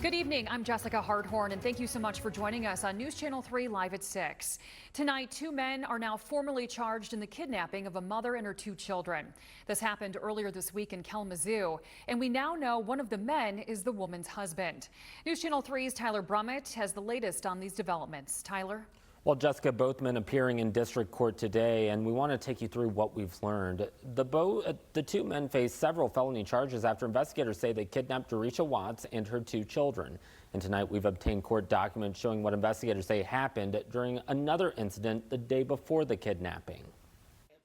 Good evening. I'm Jessica Hardhorn, and thank you so much for joining us on News Channel 3 Live at 6. Tonight, 2 men are now formally charged in the kidnapping of a mother and her 2 children. This happened earlier this week in Kalamazoo, and we now know one of the men is the woman's husband. News Channel 3's Tyler Brummett has the latest on these developments. Tyler? Well, Jessica, both men appearing in district court today, and we want to take you through what we've learned. The 2 men face several felony charges after investigators say they kidnapped Doriesha Watts and her 2 children. And tonight we've obtained court documents showing what investigators say happened during another incident the day before the kidnapping.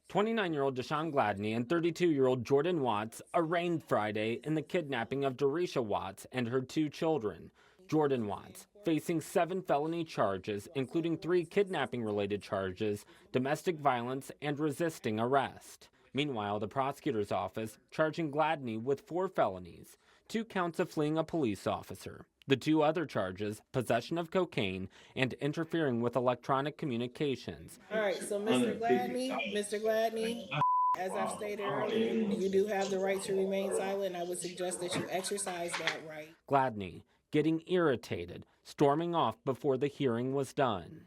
29-year-old Deshawn Gladney and 32-year-old Jordan Watts arraigned Friday in the kidnapping of Doriesha Watts and her 2 children. Jordan Watts facing 7 felony charges, including 3 kidnapping-related charges, domestic violence, and resisting arrest. Meanwhile, the prosecutor's office charging Gladney with 4 felonies, 2 counts of fleeing a police officer. The 2 other charges, possession of cocaine and interfering with electronic communications. All right, so Mr. Gladney, as I've stated earlier, you do have the right to remain silent. I would suggest that you exercise that right. Gladney getting irritated, storming off before the hearing was done.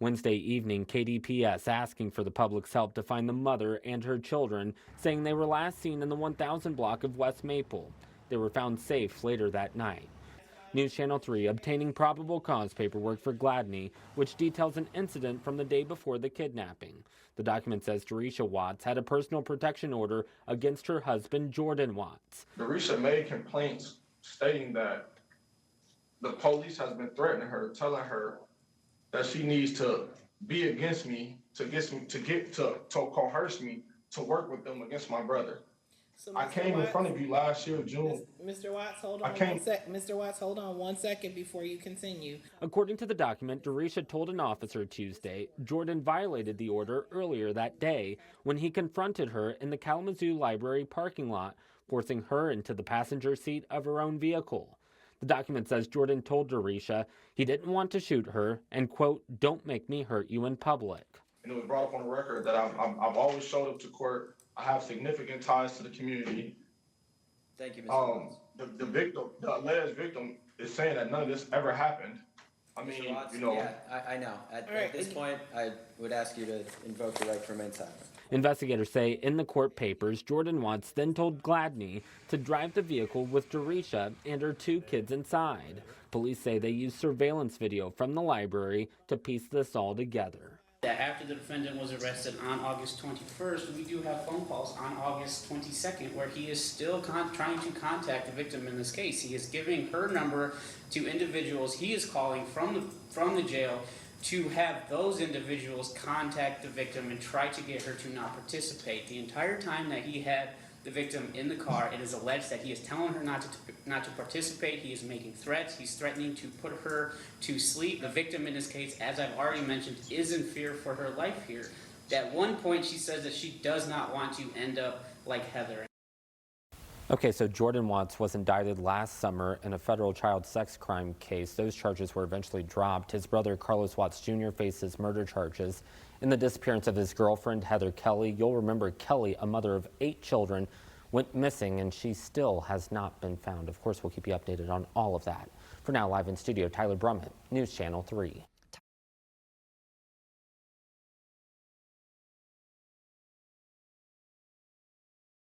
Wednesday evening, KDPS asking for the public's help to find the mother and her children, saying they were last seen in the 1000 block of West Maple. They were found safe later that night. News Channel 3 obtaining probable cause paperwork for Gladney, which details an incident from the day before the kidnapping. The document says Doriesha Watts had a personal protection order against her husband, Jordan Watts. Doriesha made complaints stating that the police has been threatening her, telling her that she needs to be against me, to coerce me to work with them against my brother. So I came in front of you last year, June. Mr. Watts, hold on one sec. Mr. Watts, hold on 1 second before you continue. According to the document, Doriesha told an officer Tuesday Jordan violated the order earlier that day when he confronted her in the Kalamazoo Library parking lot, forcing her into the passenger seat of her own vehicle. The document says Jordan told Doriesha he didn't want to shoot her and, quote, "don't make me hurt you in public." And it was brought up on the record that I've always showed up to court. I have significant ties to the community. Thank you, Mr. Watts. The victim, the alleged victim, is saying that none of this ever happened. I mean, Watts, you know. Yeah, I know. At this point, I would ask you to invoke the right to remain silent. Investigators say in the court papers, Jordan Watts then told Gladney to drive the vehicle with Doriesha and her 2 kids inside. Police say they used surveillance video from the library to piece this all together. That after the defendant was arrested on August 21st, we do have phone calls on August 22nd where he is still trying to contact the victim in this case. He is giving her number to individuals he is calling from the jail to have those individuals contact the victim and try to get her to not participate. The entire time that he had the victim in the car, it is alleged that he is telling her not to participate. He is making threats. He's threatening to put her to sleep. The victim in this case, as I've already mentioned, is in fear for her life here. At one point, she says that she does not want to end up like Heather. Okay, so Jordan Watts was indicted last summer in a federal child sex crime case. Those charges were eventually dropped. His brother, Carlos Watts Jr., faces murder charges in the disappearance of his girlfriend, Heather Kelly. You'll remember Kelly, a mother of 8 children, went missing, and she still has not been found. Of course, we'll keep you updated on all of that. For now, live in studio, Tyler Brummett, News Channel 3.